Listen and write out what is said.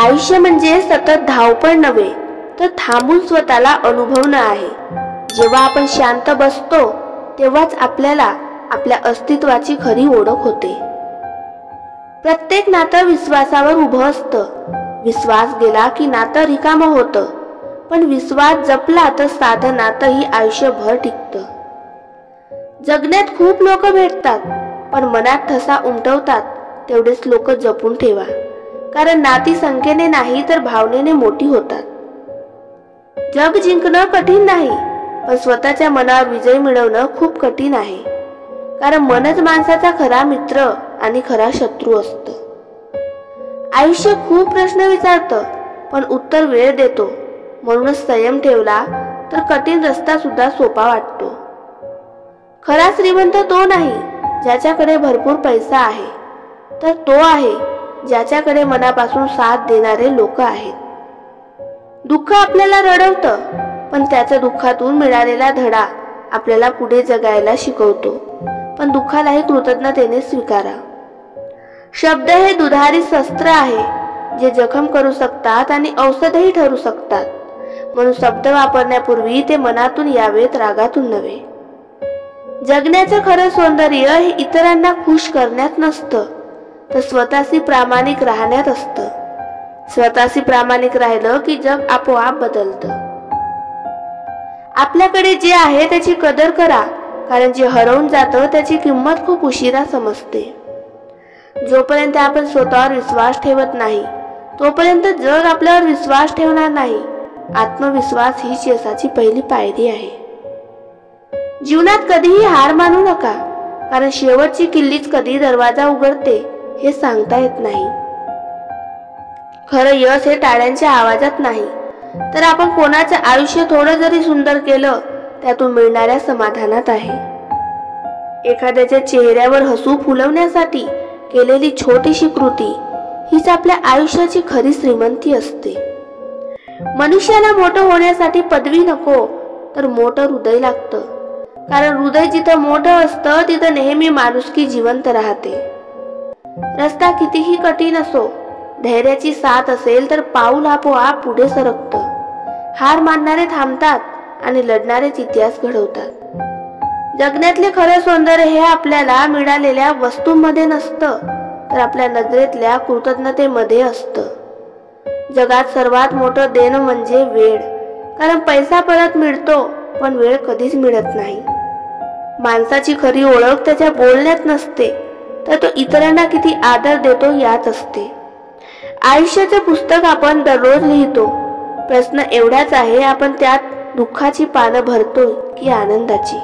आयुष्य म्हणजे सतत धावपळ नव्हे, तर थांबून स्वतःला अनुभवणं आहे. जेव्हा आपण शांत बसतो तेव्हाच आपल्याला आपल्या अस्तित्वाची खरी ओळख होते. प्रत्येक नातं विश्वासावर उभं असतं. विश्वास गेला की नातं रिकामं होतं, पण विश्वास जपला तर साधं नातंही आयुष्यभर टिकतं. जगण्यात खूप लोक भेटतात, पण मनात ठसा उमटवतात तेवढेच लोक जपून ठेवा, कारण नाती संख्येने नाही तर भावनेने मोठी होतात. जग जिंकणं कठीण नाही, पण स्वतःच्या मनावर विजय मिळवणं खूप कठीण आहे, कारण मनच माणसाचा खरा मित्र आणि खरा शत्रू असतं. आयुष्य खूप प्रश्न विचारतं, पण उत्तर वेळ देतो. म्हणूनच संयम ठेवला तर कठीण रस्ता सुद्धा सोपा वाटतो. खरा श्रीमंत तो नाही ज्याच्याकडे भरपूर पैसा आहे, तर तो आहे ज्याच्याकडे मनापासून साथ देणारे लोक आहेत. दुःख आपल्याला रडवतं, पण त्याच्या दुःखातून मिळालेला धडा आपल्याला पुढे जगायला शिकवतो. पण दुःखालाही कृतज्ञतेने स्वीकारा. शब्द हे दुधारी शस्त्र आहे, जे जखम करू शकतात आणि औषधही ठरू शकतात. म्हणून शब्द वापरण्यापूर्वी ते मनातून यावेत, रागातून नव्हे. जगण्याचं खरं सौंदर्य हे इतरांना खुश करण्यात नसतं, तर स्वतःशी प्रामाणिक राहण्यात असतं. स्वतःशी प्रामाणिक राहिलं की जग आपोआप बदलतं. आपल्याकडे जे आहे त्याची कदर करा, कारण जे हरवून जातं त्याची किंमत खूप उशिरा समजते. जोपर्यंत आपण स्वतःवर विश्वास ठेवत नाही, तोपर्यंत जग आपल्यावर विश्वास ठेवणार नाही. आत्मविश्वास हीच यशाची पहिली पायरी आहे. जीवनात कधीही हार मानू नका, कारण शेवटची किल्लीच कधी दरवाजा उघडते हे सांगता येत नाही. खरं यश हे टाळ्यांच्या आवाजात नाही, तर आपण कोणाचं आयुष्य थोडं जरी सुंदर केलं त्यातून मिळणाऱ्या समाधानात आहे. एखाद्याच्या चेहऱ्यावर हसू फुलवण्यासाठी केलेली छोटीशी कृती हीच आपल्या आयुष्याची खरी श्रीमंती असते. मनुष्याला मोठं होण्यासाठी पदवी नको, तर मोठं हृदय लागतं, कारण हृदय जिथं मोठं असतं तिथं नेहमी माणुसकी जिवंत राहते. रस्ता कितीही कठीण असो, धैर्याची साथ असेल तर पाऊल आपोआप पुढे सरकतं. हार मानणारे थांबतात आणि लढणारेच इतिहास घडवतात. जगण्यातले खरं सौंदर्य हे आपल्याला मिळालेल्या वस्तूंमध्ये नसतं, तर आपल्या नजरेतल्या कृतज्ञतेमध्ये असतं. जगात सर्वात मोठं देणं म्हणजे वेळ, कारण पैसा परत मिळतो पण वेळ कधीच मिळत नाही. माणसाची खरी ओळख त्याच्या बोलण्यात नसते, तर तो इतरांना किती आदर देतो यात असते. आयुष्याचे पुस्तक आपण दररोज लिहितो. प्रश्न एवढाच आहे, आपण त्यात दुःखाची पानं भरतोय की आनंदाची.